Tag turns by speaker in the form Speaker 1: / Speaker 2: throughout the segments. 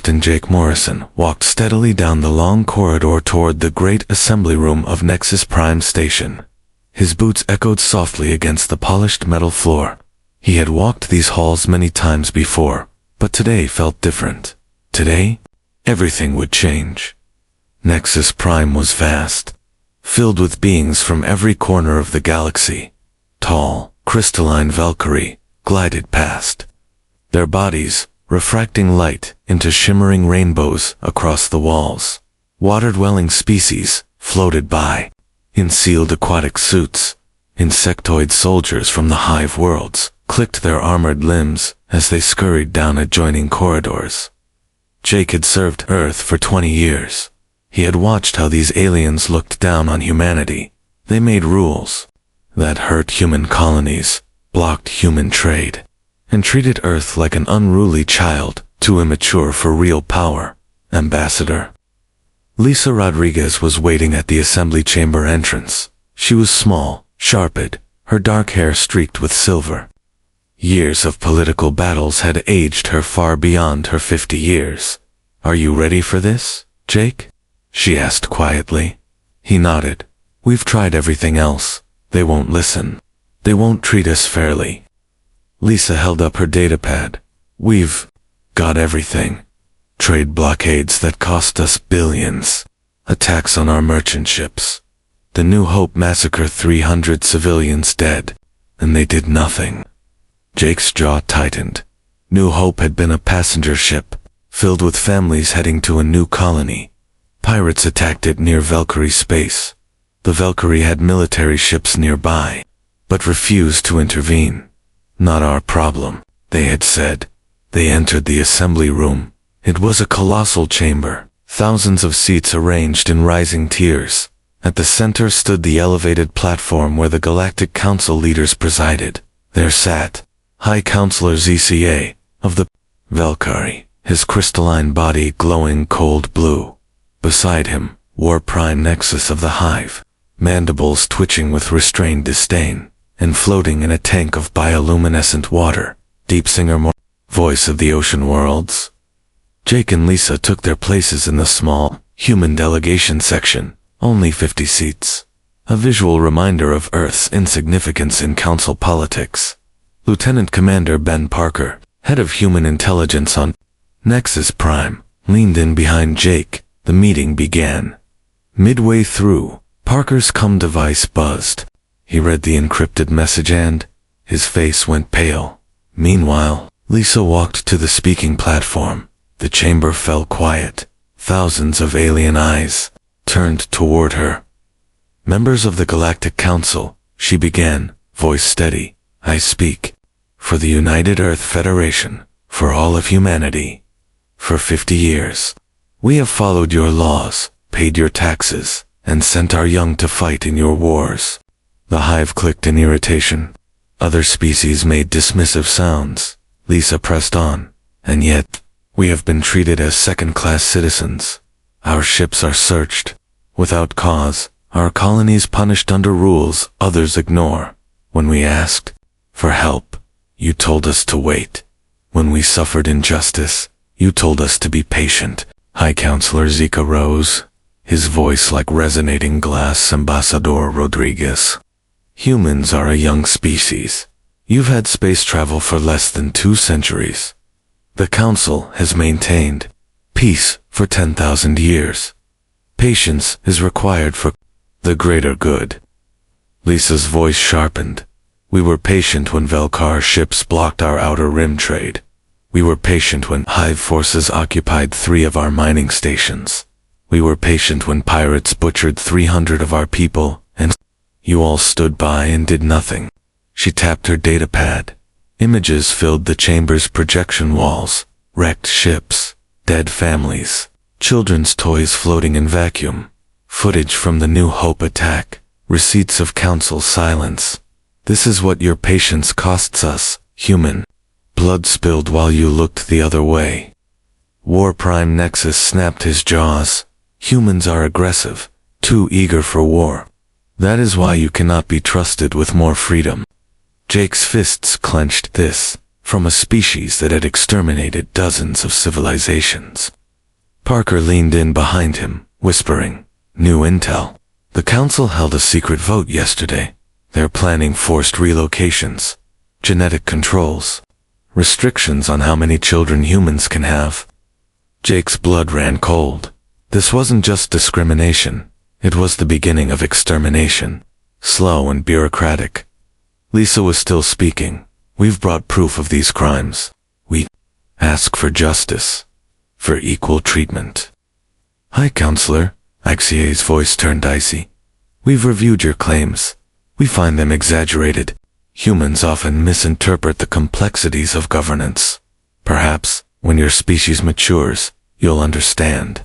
Speaker 1: Captain Jake Morrison walked steadily down the long corridor toward the great assembly room of Nexus Prime Station. His boots echoed softly against the polished metal floor. He had walked these halls many times before, but today felt different. Today, everything would change. Nexus Prime was vast, filled with beings from every corner of the galaxy. Tall, crystalline Valkyrie glided past, their bodies refracting light into shimmering rainbows across the walls. Water-dwelling species floated by, in sealed aquatic suits. Insectoid soldiers from the hive worlds clicked their armored limbs as they scurried down adjoining corridors. Jake had served Earth for 20 years. He had watched how these aliens looked down on humanity. They made rules that hurt human colonies, blocked human trade, and treated Earth like an unruly child, too immature for real power. Ambassador Lisa Rodriguez was waiting at the assembly chamber entrance. She was small, sharp-eyed, her dark hair streaked with silver. Years of political battles had aged her far beyond her 50 years. "Are you ready for this, Jake?" she asked quietly. He nodded. "We've tried everything else. They won't listen. They won't treat us fairly." Lisa held up her datapad. "We've got everything. Trade blockades that cost us billions. Attacks on our merchant ships. The New Hope massacre 300 civilians dead, and they did nothing." Jake's jaw tightened. New Hope had been a passenger ship, filled with families heading to a new colony. Pirates attacked it near Valkyrie space. The Valkyrie had military ships nearby, but refused to intervene. "Not our problem," they had said. They entered the assembly room. It was a colossal chamber, thousands of seats arranged in rising tiers. At the center stood the elevated platform where the Galactic Council leaders presided. There sat High Counselor ZCA of the Valkyrie, his crystalline body glowing cold blue. Beside him, War Prime Nexus of the Hive, mandibles twitching with restrained disdain, and floating in a tank of bioluminescent water, Deep Singer Voice of the Ocean Worlds. Jake and Lisa took their places in the small, human delegation section, only 50 seats. A visual reminder of Earth's insignificance in council politics. Lieutenant Commander Ben Parker, head of human intelligence on Nexus Prime, leaned in behind Jake. The meeting began. Midway through, Parker's comm device buzzed. He read the encrypted message and his face went pale. Meanwhile, Lisa walked to the speaking platform. The chamber fell quiet. Thousands of alien eyes turned toward her. "Members of the Galactic Council," she began, voice steady. "I speak for the United Earth Federation, for all of humanity. For 50 years, we have followed your laws, paid your taxes, and sent our young to fight in your wars." The hive clicked in irritation. Other species made dismissive sounds. Lisa pressed on. "And yet, we have been treated as second-class citizens. Our ships are searched without cause, our colonies punished under rules others ignore. When we asked for help, you told us to wait. When we suffered injustice, you told us to be patient." High Counselor Zika rose, his voice like resonating glass. "Ambassador Rodriguez, humans are a young species. You've had space travel for less than 2 centuries. The Council has maintained peace for 10,000 years. Patience is required for the greater good." Lisa's voice sharpened. "We were patient when Velkar ships blocked our outer rim trade. We were patient when Hive forces occupied 3 of our mining stations. We were patient when pirates butchered 300 of our people, and you all stood by and did nothing." She tapped her datapad. Images filled the chamber's projection walls. Wrecked ships, dead families, children's toys floating in vacuum, footage from the New Hope attack, receipts of council silence. "This is what your patience costs us, human. Blood spilled while you looked the other way." War Prime Nexus snapped his jaws. "Humans are aggressive, too eager for war. That is why you cannot be trusted with more freedom." Jake's fists clenched. This, from a species that had exterminated dozens of civilizations. Parker leaned in behind him, whispering, "New intel. The council held a secret vote yesterday. They're planning forced relocations, genetic controls, restrictions on how many children humans can have." Jake's blood ran cold. This wasn't just discrimination. It was the beginning of extermination. Slow and bureaucratic. Lisa was still speaking. "We've brought proof of these crimes. We ask for justice. For equal treatment." "Hi, Counselor." Axier's voice turned icy. "We've reviewed your claims. We find them exaggerated. Humans often misinterpret the complexities of governance. Perhaps, when your species matures, you'll understand."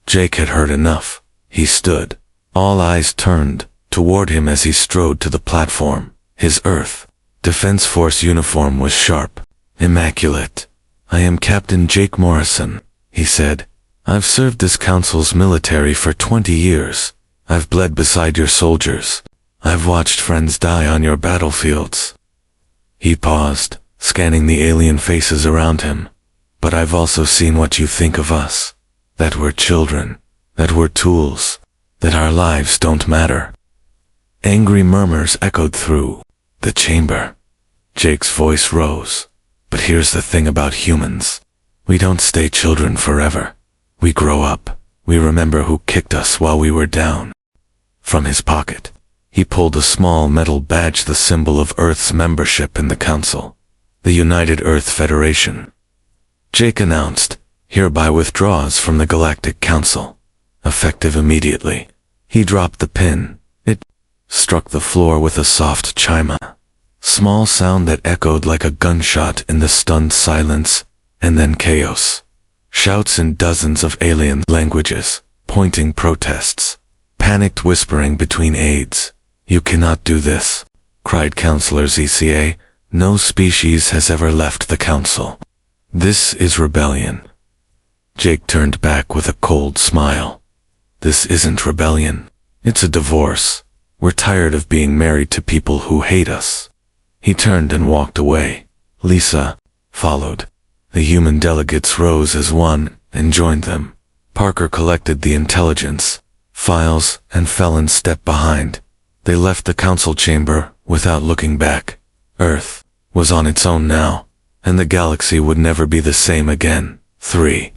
Speaker 1: Jake had heard enough. He stood. All eyes turned toward him as he strode to the platform. His Earth Defense Force uniform was sharp, immaculate. "I am Captain Jake Morrison," he said. "I've served this council's military for 20 years. I've bled beside your soldiers. I've watched friends die on your battlefields." He paused, scanning the alien faces around him. "But I've also seen what you think of us. That we're children, that we're tools, that our lives don't matter." Angry murmurs echoed through the chamber. Jake's voice rose. "But here's the thing about humans. We don't stay children forever. We grow up. We remember who kicked us while we were down." From his pocket, he pulled a small metal badge, the symbol of Earth's membership in the Council, the United Earth Federation. Jake announced, "Hereby withdraws from the Galactic Council. Effective immediately." He dropped the pin. It struck the floor with a soft chime. Small sound that echoed like a gunshot in the stunned silence, and then chaos. Shouts in dozens of alien languages, pointing protests, panicked whispering between aides. "You cannot do this," cried Counselor ZCA. "No species has ever left the Council. This is rebellion." Jake turned back with a cold smile. "This isn't rebellion. It's a divorce. We're tired of being married to people who hate us." He turned and walked away. Lisa followed. The human delegates rose as one and joined them. Parker collected the intelligence, files, and fell in step behind. They left the council chamber without looking back. Earth was on its own now, and the galaxy would never be the same again. 3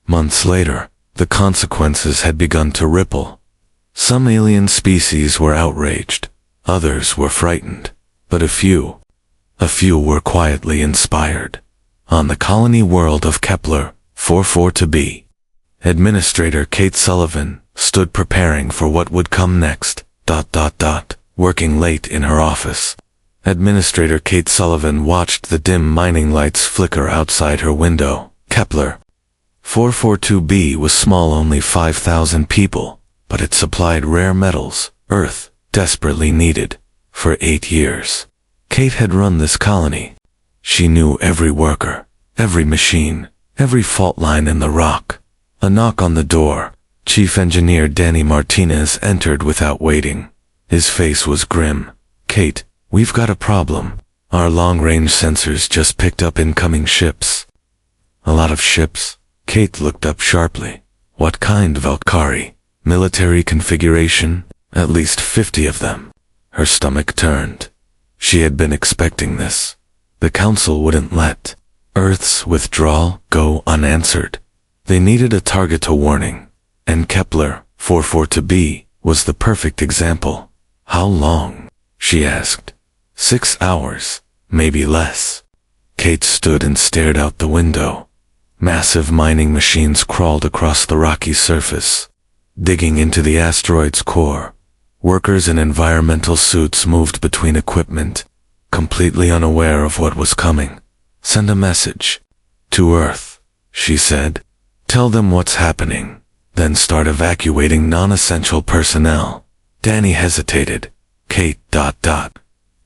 Speaker 1: months later, the consequences had begun to ripple. Some alien species were outraged. Others were frightened. But a few were quietly inspired. On the colony world of Kepler 442b, Administrator Kate Sullivan stood preparing for what would come next. Working late in her office. Administrator Kate Sullivan watched the dim mining lights flicker outside her window. Kepler 442b was small, only 5,000 people, but it supplied rare metals Earth desperately needed. For 8 years, Kate had run this colony. She knew every worker, every machine, every fault line in the rock. A knock on the door. Chief Engineer Danny Martinez entered without waiting. His face was grim. "Kate, we've got a problem. Our long-range sensors just picked up incoming ships." "A lot of ships?" Kate looked up sharply. "What kind, Valkyrie? Military configuration? At least 50 of them." Her stomach turned. She had been expecting this. The Council wouldn't let Earth's withdrawal go unanswered. They needed a target to warning, and Kepler 442b was the perfect example. "How long?" she asked. 6 hours, maybe less. Kate stood and stared out the window. Massive mining machines crawled across the rocky surface, digging into the asteroid's core. Workers in environmental suits moved between equipment, completely unaware of what was coming. "Send a message to Earth," she said. "Tell them what's happening, then start evacuating non-essential personnel." Danny hesitated. "Kate,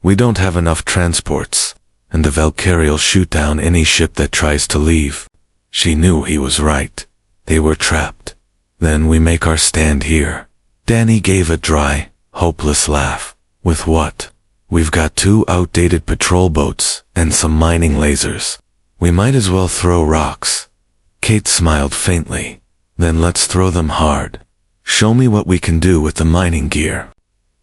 Speaker 1: we don't have enough transports, and the Valkyrie'll shoot down any ship that tries to leave." She knew he was right. They were trapped. "Then we make our stand here." Danny gave a dry, hopeless laugh. "With what? We've got 2 outdated patrol boats and some mining lasers. We might as well throw rocks." Kate smiled faintly. Then let's throw them hard. Show me what we can do with the mining gear.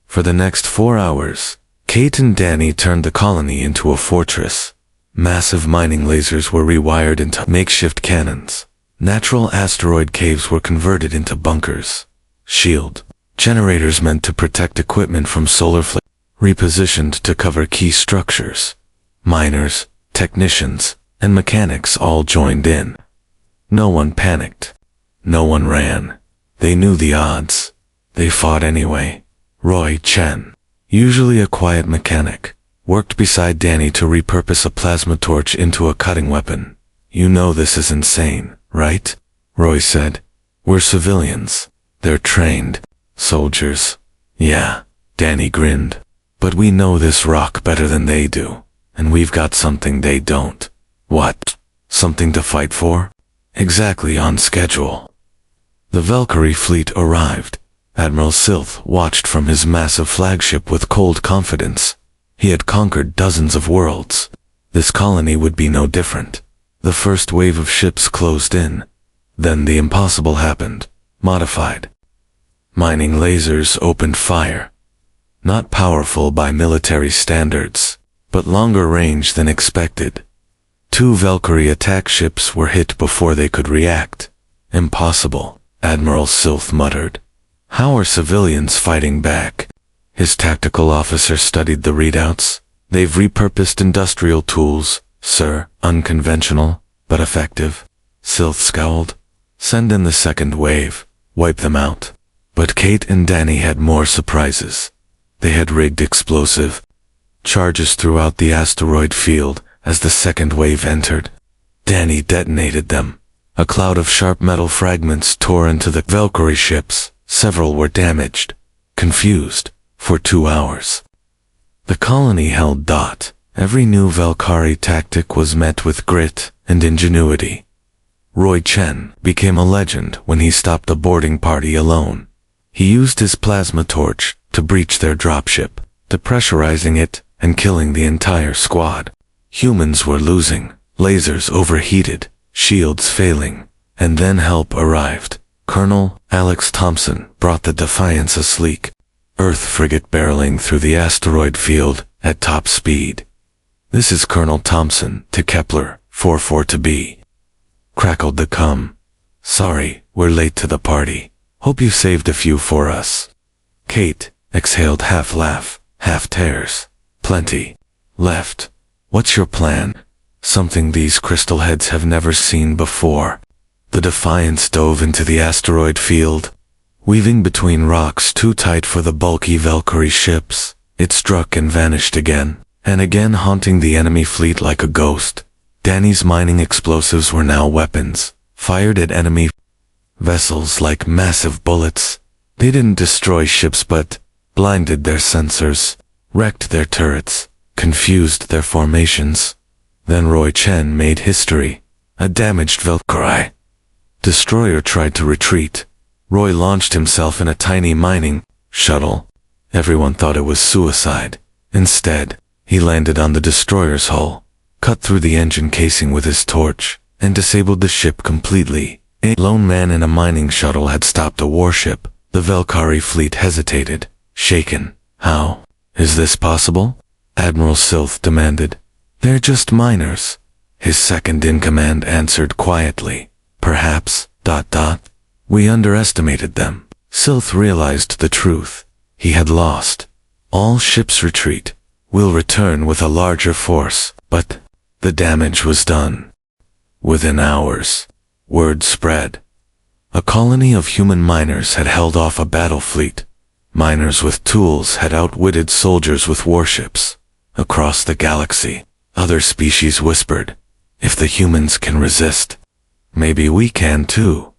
Speaker 1: For the next 4 hours, Kate and Danny turned the colony into a fortress. Massive mining lasers were rewired into makeshift cannons. Natural asteroid caves were converted into bunkers. Shield generators meant to protect equipment from solar flares repositioned to cover key structures. Miners, technicians, and mechanics all joined in. No one panicked. No one ran. They knew the odds. They fought anyway. Roy Chen, usually a quiet mechanic, worked beside Danny to repurpose a plasma torch into a cutting weapon. You know this is insane, right? Roy said. We're civilians. They're trained. Soldiers. Yeah, Danny grinned. But we know this rock better than they do. And we've got something they don't. What? Something to fight for? Exactly on schedule. The Valkyrie fleet arrived. Admiral Sylph watched from his massive flagship with cold confidence. He had conquered dozens of worlds. This colony would be no different. The first wave of ships closed in. Then the impossible happened. Modified. Mining lasers opened fire. Not powerful by military standards, but longer range than expected. 2 Valkyrie attack ships were hit before they could react. Impossible, Admiral Sylph muttered. How are civilians fighting back? His tactical officer studied the readouts. They've repurposed industrial tools, sir, unconventional, but effective. Sylph scowled. Send in the second wave. Wipe them out. But Kate and Danny had more surprises. They had rigged explosive charges throughout the asteroid field as the second wave entered. Danny detonated them. A cloud of sharp metal fragments tore into the Valkyrie ships. Several were damaged. Confused. For 2 hours. The colony held dot. Every new Valkyrie tactic was met with grit and ingenuity. Roy Chen became a legend when he stopped a boarding party alone. He used his plasma torch to breach their dropship, depressurizing it and killing the entire squad. Humans were losing, lasers overheated, shields failing, and then help arrived. Colonel Alex Thompson brought the Defiance a sleek Earth frigate barreling through the asteroid field at top speed. This is Colonel Thompson to Kepler 44 to B. Crackled the cum. Sorry, we're late to the party. Hope you saved a few for us. Kate exhaled, half laugh, half tears. Plenty left. What's your plan? Something these crystal heads have never seen before. The Defiance dove into the asteroid field, weaving between rocks too tight for the bulky Valkyrie ships. It struck and vanished again, and again, haunting the enemy fleet like a ghost. Danny's mining explosives were now weapons, fired at enemy vessels like massive bullets. They didn't destroy ships but blinded their sensors, wrecked their turrets, confused their formations. Then Roy Chen made history. A damaged Valkyrie destroyer tried to retreat. Roy launched himself in a tiny mining shuttle. Everyone thought it was suicide. Instead, he landed on the destroyer's hull, cut through the engine casing with his torch, and disabled the ship completely. A lone man in a mining shuttle had stopped a warship. The Valkyrie fleet hesitated, shaken. How is this possible? Admiral Sylph demanded. They're just miners. His second-in-command answered quietly. Perhaps, ... We underestimated them. Sylph realized the truth. He had lost. All ships retreat. We'll return with a larger force, but the damage was done. Within hours, word spread. A colony of human miners had held off a battle fleet. Miners with tools had outwitted soldiers with warships. Across the galaxy, other species whispered, if the humans can resist, maybe we can too.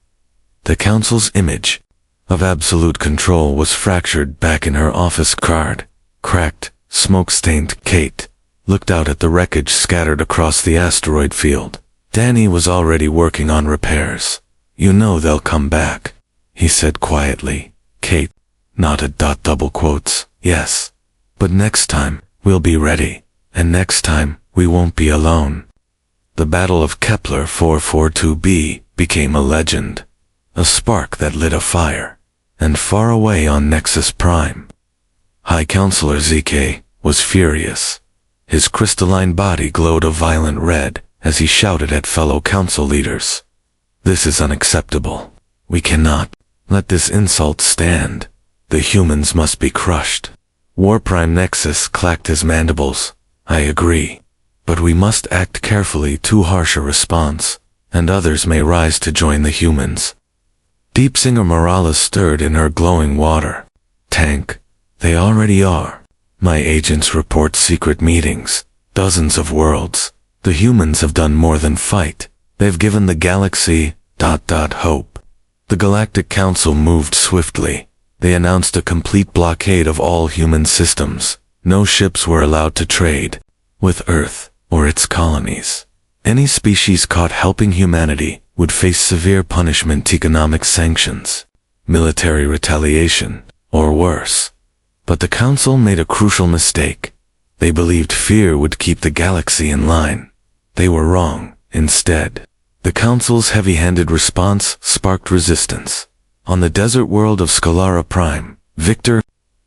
Speaker 1: The Council's image of absolute control was fractured back in her office card. Cracked, smoke-stained Kate looked out at the wreckage scattered across the asteroid field. Danny was already working on repairs. You know they'll come back, he said quietly. Kate nodded. Double quotes. Yes. But next time, we'll be ready. And next time, we won't be alone. The Battle of Kepler 442b became a legend. a spark that lit a fire. And far away on Nexus Prime, High Counselor ZK was furious. His crystalline body glowed a violent red as he shouted at fellow council leaders. This is unacceptable. We cannot let this insult stand. The humans must be crushed. War Prime Nexus clacked his mandibles. I agree. But we must act carefully. Too harsh a response, and others may rise to join the humans. Deep Singer Morales stirred in her glowing water. Tank, they already are. My agents report secret meetings, dozens of worlds. The humans have done more than fight. They've given the galaxy, hope. The Galactic Council moved swiftly. They announced a complete blockade of all human systems. No ships were allowed to trade with Earth or its colonies. Any species caught helping humanity would face severe punishment, economic sanctions, military retaliation, or worse. But the Council made a crucial mistake. They believed fear would keep the galaxy in line. They were wrong. Instead, the Council's heavy-handed response sparked resistance. On the desert world of Scalara Prime, Victor,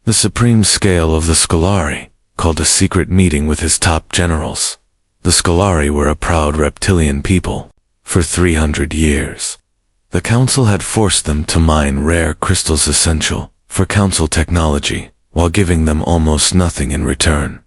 Speaker 1: the supreme scale of the Scalari, called a secret meeting with his top generals. The Scalari were a proud reptilian people. For 300 years, the Council had forced them to mine rare crystals essential for Council technology, while giving them almost nothing in return.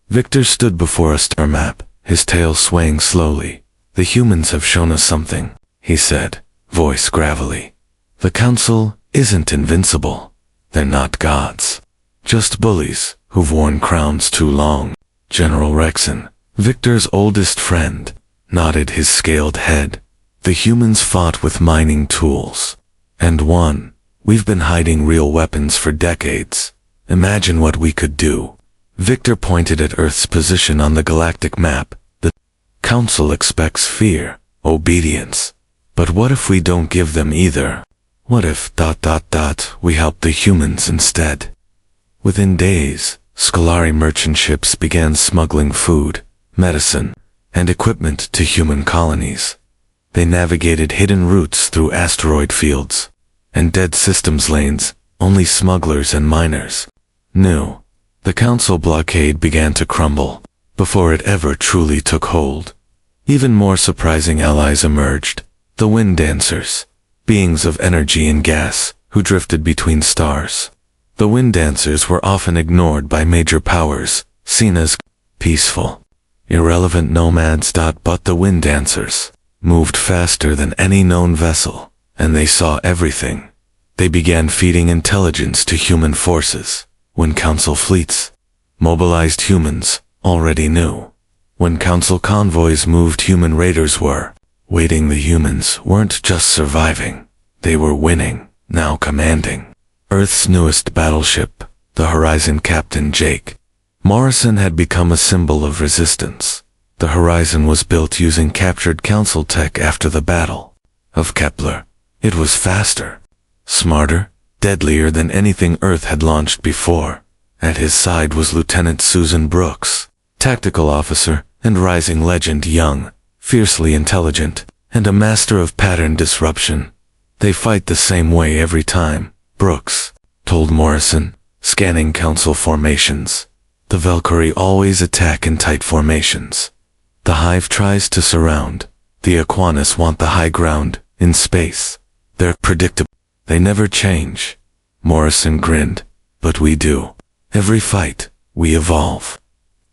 Speaker 1: Victor stood before a star map, his tail swaying slowly. The humans have shown us something, he said, voice gravelly. The Council isn't invincible. They're not gods. Just bullies who've worn crowns too long. General Rexon, Victor's oldest friend, nodded his scaled head. The humans fought with mining tools. And won. We've been hiding real weapons for decades. Imagine what we could do. Victor pointed at Earth's position on the galactic map. The Council expects fear, obedience. But what if we don't give them either? What if, we help the humans instead? Within days, Scalari merchant ships began smuggling food, medicine, and equipment to human colonies. They navigated hidden routes through asteroid fields and dead systems lanes. Only smugglers and miners knew. The Council blockade began to crumble before it ever truly took hold. Even more surprising allies emerged. The Wind Dancers, beings of energy and gas who drifted between stars. The Wind Dancers were often ignored by major powers, seen as peaceful, irrelevant nomads. But the Wind Dancers moved faster than any known vessel, and they saw everything. They began feeding intelligence to human forces. When Council fleets mobilized, humans already knew. When Council convoys moved, human raiders were waiting. The humans weren't just surviving, they were winning, now commanding. Earth's newest battleship, the Horizon Captain Jake Morrison, had become a symbol of resistance. The Horizon was built using captured Council tech after the Battle of Kepler. It was faster, smarter, deadlier than anything Earth had launched before. At his side was Lieutenant Susan Brooks, tactical officer and rising legend, young, fiercely intelligent, and a master of pattern disruption. They fight the same way every time, Brooks told Morrison, scanning Council formations. The Valkyrie always attack in tight formations. The Hive tries to surround. The Aquinas want the high ground, in space. They're predictable. They never change. Morrison grinned. But we do. Every fight, we evolve.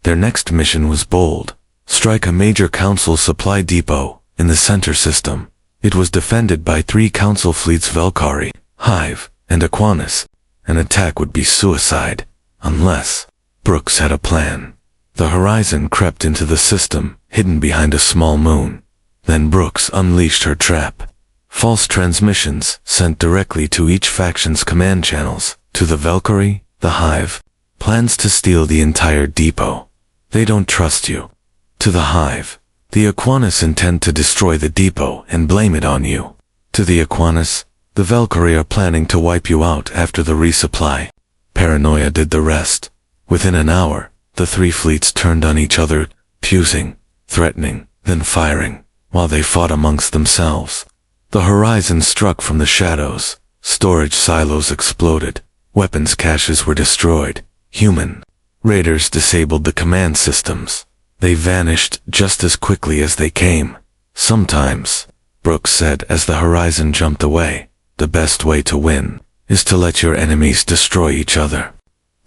Speaker 1: Their next mission was bold. Strike a major Council supply depot in the center system. It was defended by 3 Council fleets, Valkyrie, Hive, and Aquinas. An attack would be suicide, unless Brooks had a plan. The Horizon crept into the system, hidden behind a small moon. Then Brooks unleashed her trap. False transmissions sent directly to each faction's command channels, to the Valkyrie, the Hive. Plans to steal the entire depot. They don't trust you. To the Hive, the Aquinas intend to destroy the depot and blame it on you. To the Aquinas, the Valkyrie are planning to wipe you out after the resupply. Paranoia did the rest. Within an hour, the 3 fleets turned on each other, fusing, threatening, then firing, while they fought amongst themselves. The horizon struck from the shadows. Storage silos exploded. Weapons caches were destroyed. Human raiders disabled the command systems. They vanished just as quickly as they came. Sometimes, Brooks said as the horizon jumped away, the best way to win is to let your enemies destroy each other.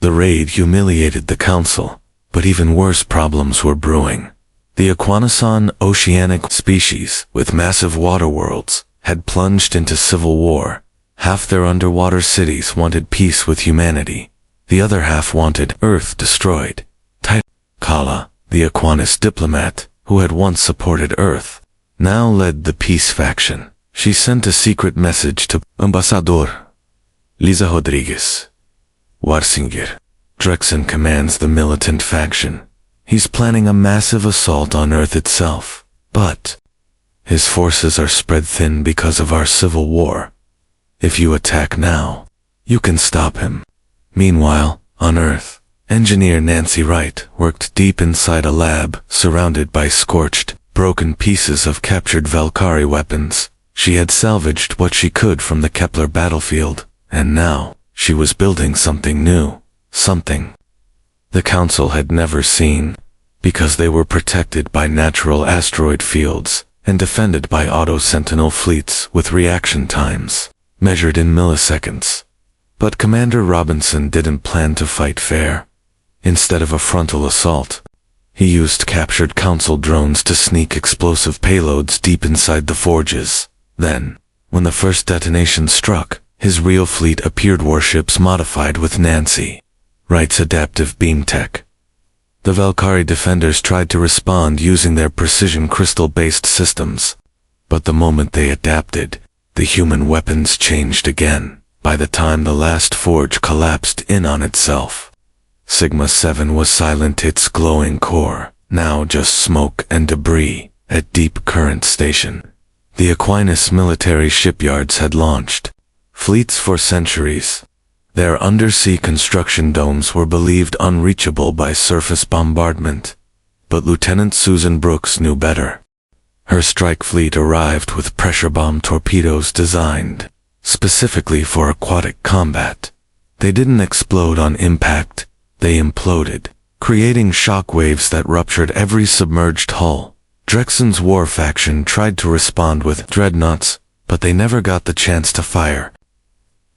Speaker 1: The raid humiliated the Council, but even worse problems were brewing. The Aquanasan oceanic species, with massive water worlds, had plunged into civil war. Half their underwater cities wanted peace with humanity. The other half wanted Earth destroyed. Kala, the Aquanis diplomat, who had once supported Earth, now led the peace faction. She sent a secret message to Ambassador Liza Rodriguez. Warsinger. Drexen commands the militant faction. He's planning a massive assault on Earth itself, but his forces are spread thin because of our civil war. If you attack now, you can stop him. Meanwhile, on Earth, engineer Nancy Wright worked deep inside a lab surrounded by scorched, broken pieces of captured Valkyrie weapons. She had salvaged what she could from the Kepler battlefield, and now she was building something new, something the Council had never seen, because they were protected by natural asteroid fields and defended by auto-sentinel fleets with reaction times measured in milliseconds. But Commander Robinson didn't plan to fight fair. Instead of a frontal assault, he used captured Council drones to sneak explosive payloads deep inside the forges. Then, when the first detonation struck, his real fleet appeared, warships modified with Nancy Wright's adaptive beam tech. The Valkyrie defenders tried to respond using their precision crystal-based systems, but the moment they adapted, the human weapons changed again. By the time the last forge collapsed in on itself, Sigma 7 was silent, its glowing core, now just smoke and debris, at Deep Current Station. The Aquinas military shipyards had launched fleets for centuries. Their undersea construction domes were believed unreachable by surface bombardment, but Lieutenant Susan Brooks knew better. Her strike fleet arrived with pressure bomb torpedoes designed specifically for aquatic combat. They didn't explode on impact, they imploded, creating shock waves that ruptured every submerged hull. Drexen's war faction tried to respond with dreadnoughts, but they never got the chance to fire.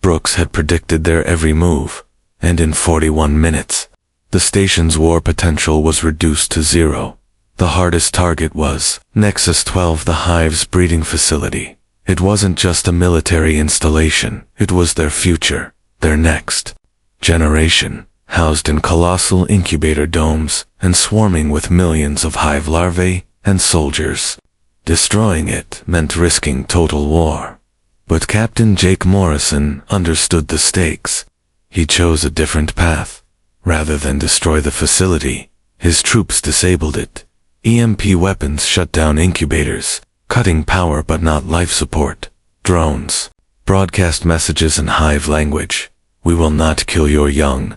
Speaker 1: Brooks had predicted their every move, and in 41 minutes, the station's war potential was reduced to zero. The hardest target was Nexus 12, the Hive's breeding facility. It wasn't just a military installation, it was their future, their next generation, housed in colossal incubator domes and swarming with millions of Hive larvae and soldiers. Destroying it meant risking total war. But Captain Jake Morrison understood the stakes. He chose a different path. Rather than destroy the facility, his troops disabled it. EMP weapons shut down incubators, cutting power but not life support. Drones broadcast messages in Hive language. We will not kill your young,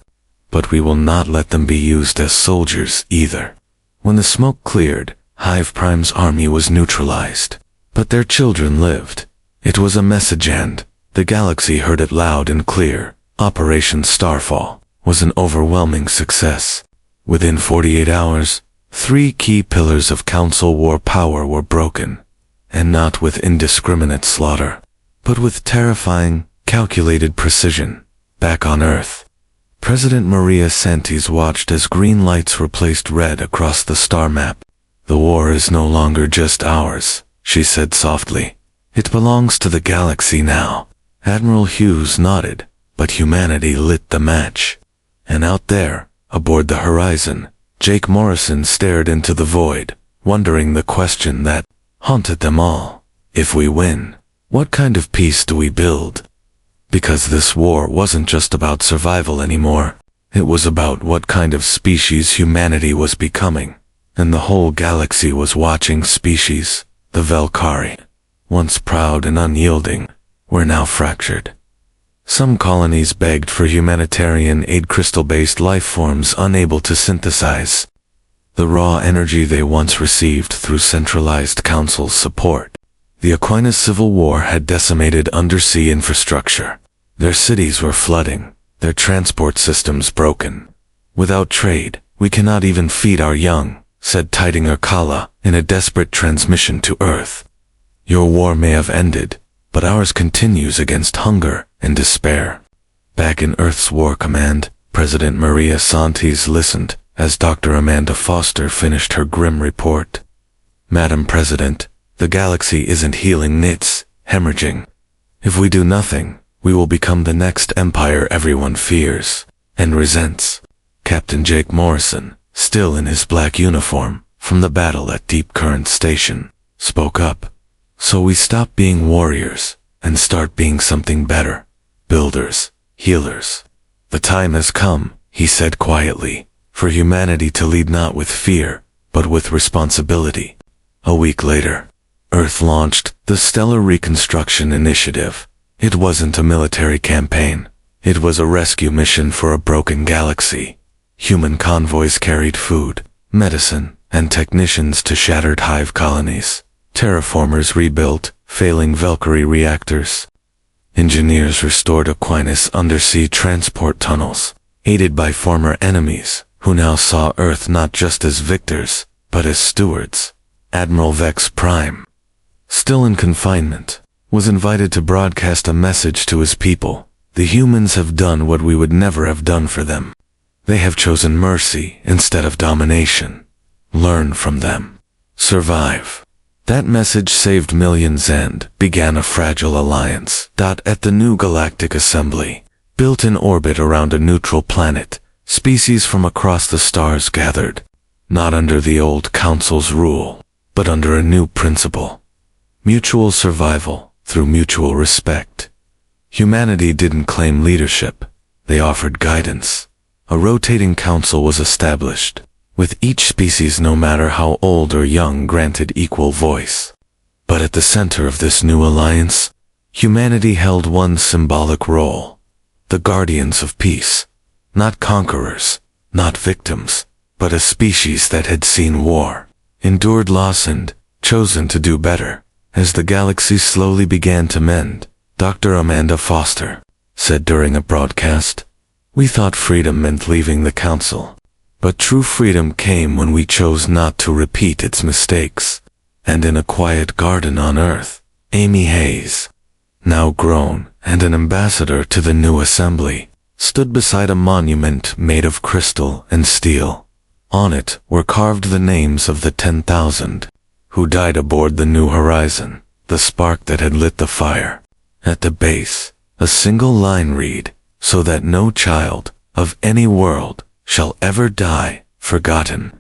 Speaker 1: but we will not let them be used as soldiers either. When the smoke cleared, Hive Prime's army was neutralized, but their children lived. It was a message and the galaxy heard it loud and clear. Operation Starfall was an overwhelming success. Within 48 hours, 3 key pillars of Council war power were broken, and not with indiscriminate slaughter, but with terrifying, calculated precision. Back on Earth, President Maria Santis watched as green lights replaced red across the star map. The war is no longer just ours, she said softly. It belongs to the galaxy now. Admiral Hughes nodded, but humanity lit the match. And out there, aboard the horizon, Jake Morrison stared into the void, wondering the question that haunted them all. If we win, what kind of peace do we build? Because this war wasn't just about survival anymore. It was about what kind of species humanity was becoming. And the whole galaxy was watching. Species, the Valkyrie, once proud and unyielding, were now fractured. Some colonies begged for humanitarian aid, crystal-based life forms unable to synthesize the raw energy they once received through centralized Council support. The Aquinas Civil War had decimated undersea infrastructure. Their cities were flooding, their transport systems broken. Without trade, we cannot even feed our young, said Teidinger Kala in a desperate transmission to Earth. Your war may have ended, but ours continues against hunger and despair. Back in Earth's War Command, President Maria Santis listened as Dr. Amanda Foster finished her grim report. Madam President, the galaxy isn't healing, it's hemorrhaging. If we do nothing, we will become the next empire everyone fears and resents. Captain Jake Morrison, still in his black uniform, from the battle at Deep Current Station, spoke up. So we stop being warriors and start being something better. Builders, healers. The time has come, he said quietly, for humanity to lead not with fear, but with responsibility. A week later, Earth launched the Stellar Reconstruction Initiative. It wasn't a military campaign. It was a rescue mission for a broken galaxy. Human convoys carried food, medicine, and technicians to shattered hive colonies. Terraformers rebuilt failing Valkyrie reactors. Engineers restored Aquinas undersea transport tunnels, aided by former enemies, who now saw Earth not just as victors, but as stewards. Admiral Vex Prime, still in confinement, was invited to broadcast a message to his people. The humans have done what we would never have done for them. They have chosen mercy instead of domination. Learn from them. Survive. That message saved millions and began a fragile alliance. At the new Galactic Assembly, built in orbit around a neutral planet, species from across the stars gathered, not under the old Council's rule, but under a new principle. Mutual survival through mutual respect. Humanity didn't claim leadership, they offered guidance. A rotating council was established, with each species, no matter how old or young, granted equal voice. But at the center of this new alliance, humanity held one symbolic role: the guardians of peace. Not conquerors, not victims, but a species that had seen war, endured loss and chosen to do better. As the galaxy slowly began to mend, Dr. Amanda Foster said during a broadcast, "We thought freedom meant leaving the council. But true freedom came when we chose not to repeat its mistakes." And in a quiet garden on Earth, Amy Hayes, now grown and an ambassador to the new assembly, stood beside a monument made of crystal and steel. On it were carved the names of the 10,000 who died aboard the New Horizon, the spark that had lit the fire. At the base, a single line read, "So that no child of any world shall ever die forgotten."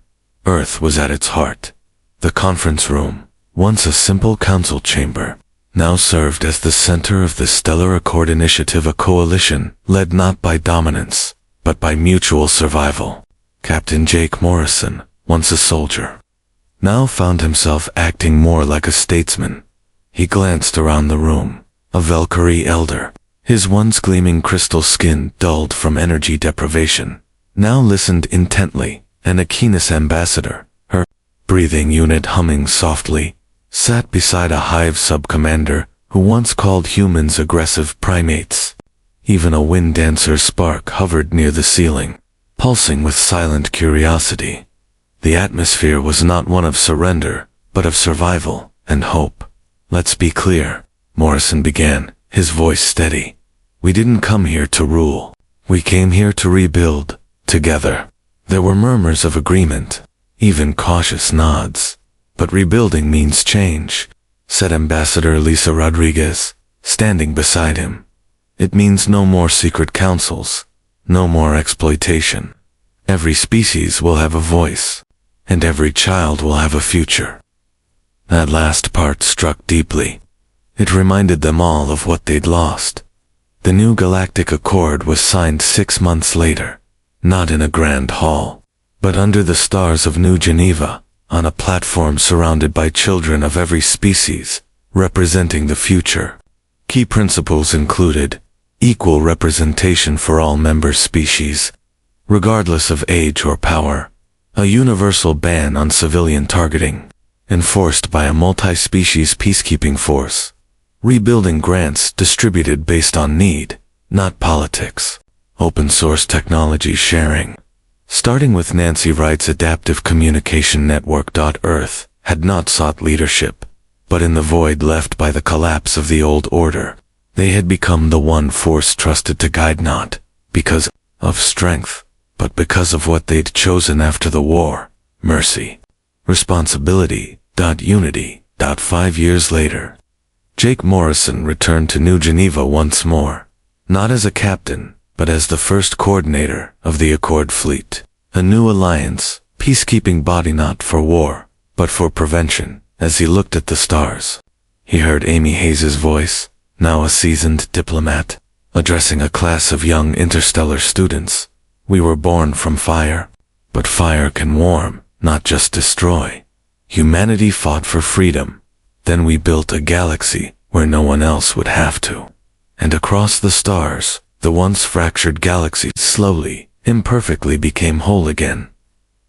Speaker 1: Earth was at its heart. The conference room, once a simple council chamber, now served as the center of the Stellar Accord Initiative, a coalition led not by dominance, but by mutual survival. Captain Jake Morrison, once a soldier, now found himself acting more like a statesman. He glanced around the room, a Valkyrie elder, his once gleaming crystal skin dulled from energy deprivation, now listened intently. An Aquinas ambassador, her breathing unit humming softly, sat beside a hive sub-commander who once called humans aggressive primates. Even a wind dancer spark hovered near the ceiling, pulsing with silent curiosity. The atmosphere was not one of surrender, but of survival and hope. "Let's be clear," Morrison began, his voice steady. "We didn't come here to rule. We came here to rebuild, together." There were murmurs of agreement, even cautious nods. "But rebuilding means change," said Ambassador Lisa Rodriguez, standing beside him. "It means no more secret councils, no more exploitation. Every species will have a voice, and every child will have a future." That last part struck deeply. It reminded them all of what they'd lost. The new Galactic Accord was signed 6 months later, not in a grand hall, but under the stars of New Geneva, on a platform surrounded by children of every species, representing the future. Key principles included equal representation for all member species, regardless of age or power, a universal ban on civilian targeting, enforced by a multi-species peacekeeping force. Rebuilding grants distributed based on need, not politics. Open source technology sharing. Starting with Nancy Wright's Adaptive Communication Network. Earth had not sought leadership, but in the void left by the collapse of the old order, they had become the one force trusted to guide, not because of strength, but because of what they'd chosen after the war: mercy, responsibility. Unity. 5 years later, Jake Morrison returned to New Geneva once more, not as a captain, but as the first coordinator of the Accord Fleet, a new alliance, peacekeeping body not for war, but for prevention. As he looked at the stars, he heard Amy Hayes's voice, now a seasoned diplomat, addressing a class of young interstellar students. We were born from fire, but fire can warm, not just destroy. Humanity fought for freedom. Then we built a galaxy where no one else would have to. And across the stars, the once fractured galaxy slowly, imperfectly became whole again.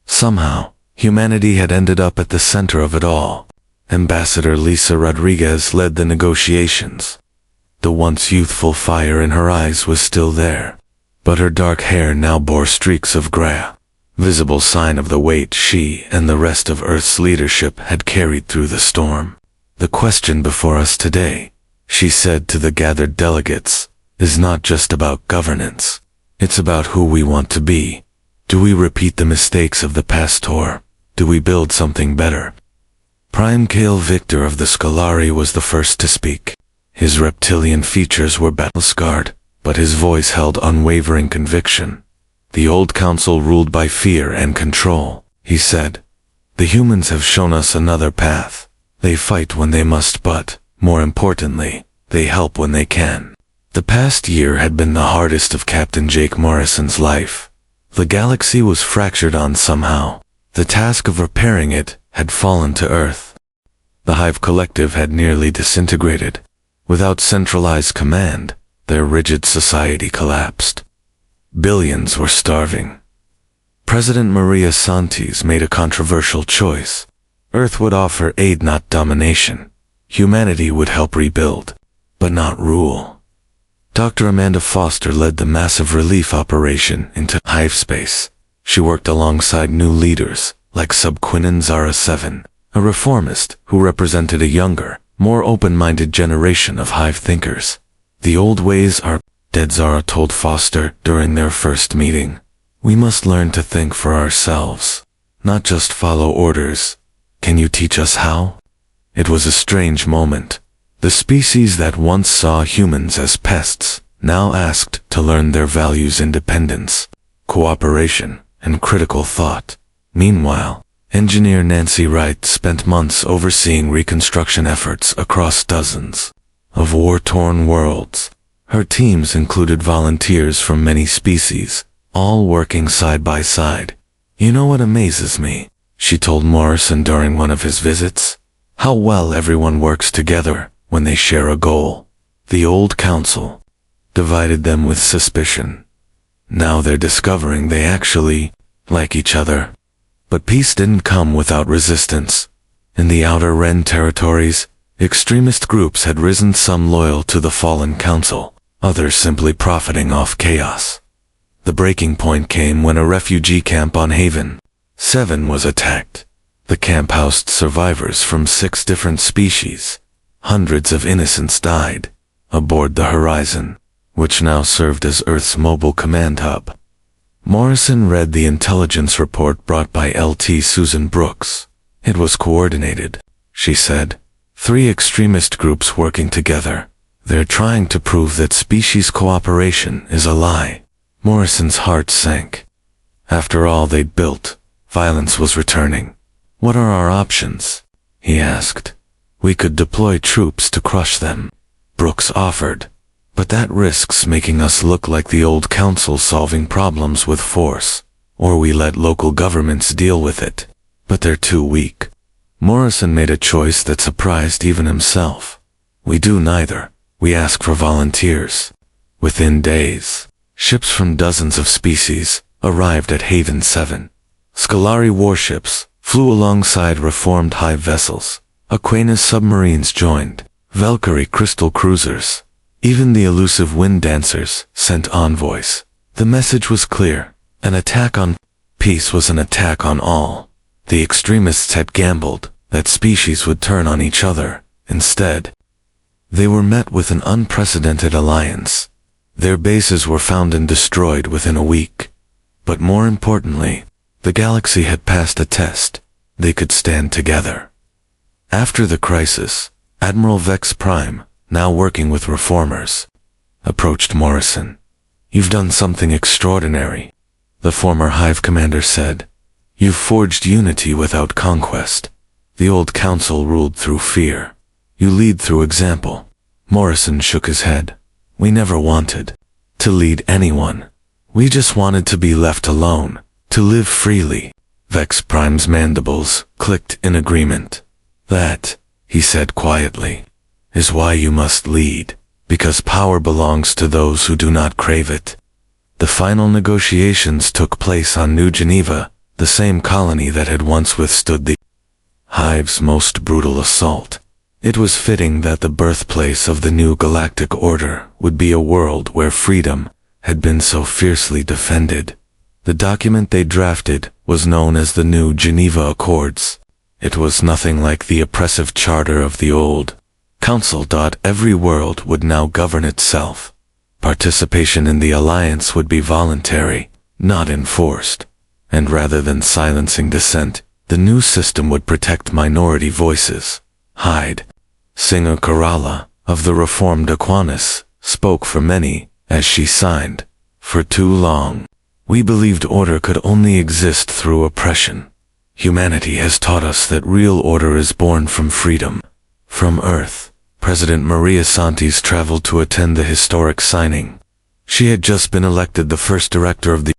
Speaker 1: Somehow, humanity had ended up at the center of it all. Ambassador Lisa Rodriguez led the negotiations. The once youthful fire in her eyes was still there, but her dark hair now bore streaks of gray, visible sign of the weight she and the rest of Earth's leadership had carried through the storm. The question before us today, she said to the gathered delegates, is not just about governance. It's about who we want to be. Do we repeat the mistakes of the past, or do we build something better? Prime Kale Victor of the Scolari was the first to speak. His reptilian features were battle-scarred, but his voice held unwavering conviction. The old council ruled by fear and control, he said. The humans have shown us another path. They fight when they must, but, more importantly, they help when they can. The past year had been the hardest of Captain Jake Morrison's life. The galaxy was fractured on somehow. The task of repairing it had fallen to Earth. The Hive Collective had nearly disintegrated. Without centralized command, their rigid society collapsed. Billions were starving. President Maria Santis made a controversial choice. Earth would offer aid, not domination. Humanity would help rebuild, but not rule. Dr. Amanda Foster led the massive relief operation into Hive space. She worked alongside new leaders, like Subquinnan Zara 7, a reformist who represented a younger, more open-minded generation of Hive thinkers. The old ways are dead, Zara told Foster during their first meeting. We must learn to think for ourselves, not just follow orders. Can you teach us how? It was a strange moment. The species that once saw humans as pests now asked to learn their values: independence, cooperation, and critical thought. Meanwhile, engineer Nancy Wright spent months overseeing reconstruction efforts across dozens of war-torn worlds. Her teams included volunteers from many species, all working side by side. You know what amazes me? She told Morrison during one of his visits. How well everyone works together when they share a goal. The old council divided them with suspicion. Now they're discovering they actually like each other. But peace didn't come without resistance. In the outer Ren territories, extremist groups had risen, some loyal to the fallen council, others simply profiting off chaos. The breaking point came when a refugee camp on Haven 7 was attacked. The camp housed survivors from 6 different species. Hundreds of innocents died aboard the Horizon, which now served as Earth's mobile command hub. Morrison read the intelligence report brought by LT Susan Brooks. It was coordinated, she said. 3 extremist groups working together. They're trying to prove that species cooperation is a lie. Morrison's heart sank. After all they'd built, violence was returning. What are our options? He asked. We could deploy troops to crush them, Brooks offered. But that risks making us look like the old council solving problems with force. Or we let local governments deal with it. But they're too weak. Morrison made a choice that surprised even himself. We do neither. We ask for volunteers. Within days, ships from dozens of species arrived at Haven 7. Scolari warships, flew alongside reformed hive vessels. Aquinas submarines joined, Valkyrie crystal cruisers. Even the elusive wind dancers sent envoys. The message was clear. An attack on peace was an attack on all. The extremists had gambled that species would turn on each other. Instead, they were met with an unprecedented alliance. Their bases were found and destroyed within a week. But more importantly, the galaxy had passed a test. They could stand together. After the crisis, Admiral Vex Prime, now working with reformers, approached Morrison. "You've done something extraordinary," the former Hive commander said. "You've forged unity without conquest. The old council ruled through fear. You lead through example." Morrison shook his head. "We never wanted to lead anyone. We just wanted to be left alone, to live freely." Vex Prime's mandibles clicked in agreement. "That," he said quietly, "is why you must lead, because power belongs to those who do not crave it." The final negotiations took place on New Geneva, the same colony that had once withstood the Hive's most brutal assault. It was fitting that the birthplace of the new galactic order would be a world where freedom had been so fiercely defended. The document they drafted was known as the New Geneva Accords. It was nothing like the oppressive charter of the old council. Every world would now govern itself. Participation in the alliance would be voluntary, not enforced. And rather than silencing dissent, the new system would protect minority voices. Hyde, Singer Kerala, of the reformed Aquinas, spoke for many, as she signed, "For too long, we believed order could only exist through oppression. Humanity has taught us that real order is born from freedom." From Earth, President Maria Santis traveled to attend the historic signing. She had just been elected the first director of the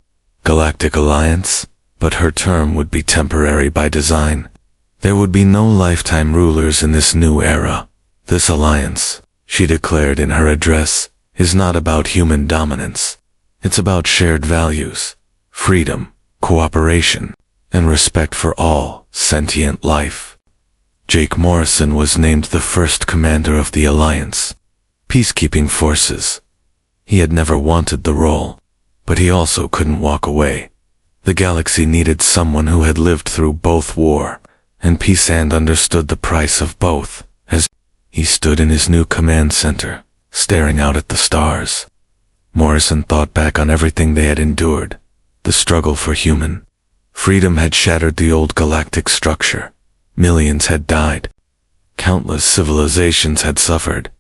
Speaker 1: Galactic Alliance, but her term would be temporary by design. There would be no lifetime rulers in this new era. "This alliance," she declared in her address, "is not about human dominance. It's about shared values, freedom, cooperation, and respect for all sentient life." Jake Morrison was named the first commander of the Alliance peacekeeping forces. He had never wanted the role, but he also couldn't walk away. The galaxy needed someone who had lived through both war and peace and understood the price of both. As he stood in his new command center, staring out at the stars, Morrison thought back on everything they had endured. The struggle for human freedom had shattered the old galactic structure. Millions had died. Countless civilizations had suffered.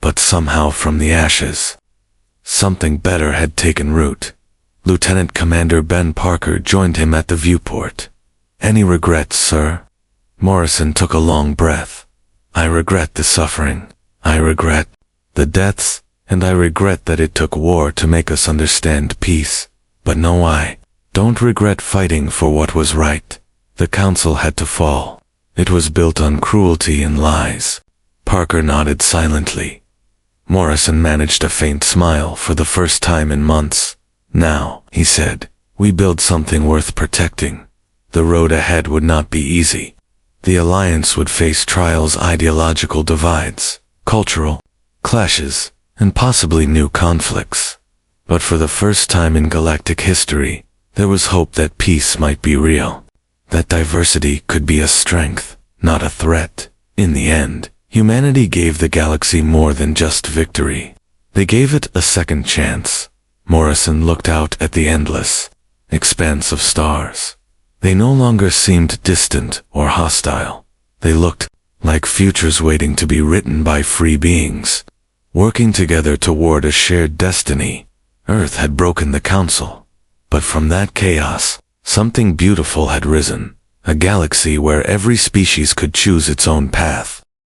Speaker 1: But somehow from the ashes, something better had taken root. Lieutenant Commander Ben Parker joined him at the viewport. "Any regrets, sir?" Morrison took a long breath. "I regret the suffering. I regret the deaths, and I regret that it took war to make us understand peace. But no, I don't regret fighting for what was right. The council had to fall. It was built on cruelty and lies." Parker nodded silently. Morrison managed a faint smile for the first time in months. "Now," he said, "we build something worth protecting. The road ahead would not be easy. The Alliance would face trials, ideological divides, cultural clashes, and possibly new conflicts. But for the first time in galactic history, there was hope that peace might be real, that diversity could be a strength, not a threat. In the end, humanity gave the galaxy more than just victory. They gave it a second chance." Morrison looked out at the endless expanse of stars. They no longer seemed distant or hostile. They looked like futures waiting to be written by free beings, working together toward a shared destiny. Earth had broken the council, but from that chaos, something beautiful had risen, a galaxy where every species could choose its own path.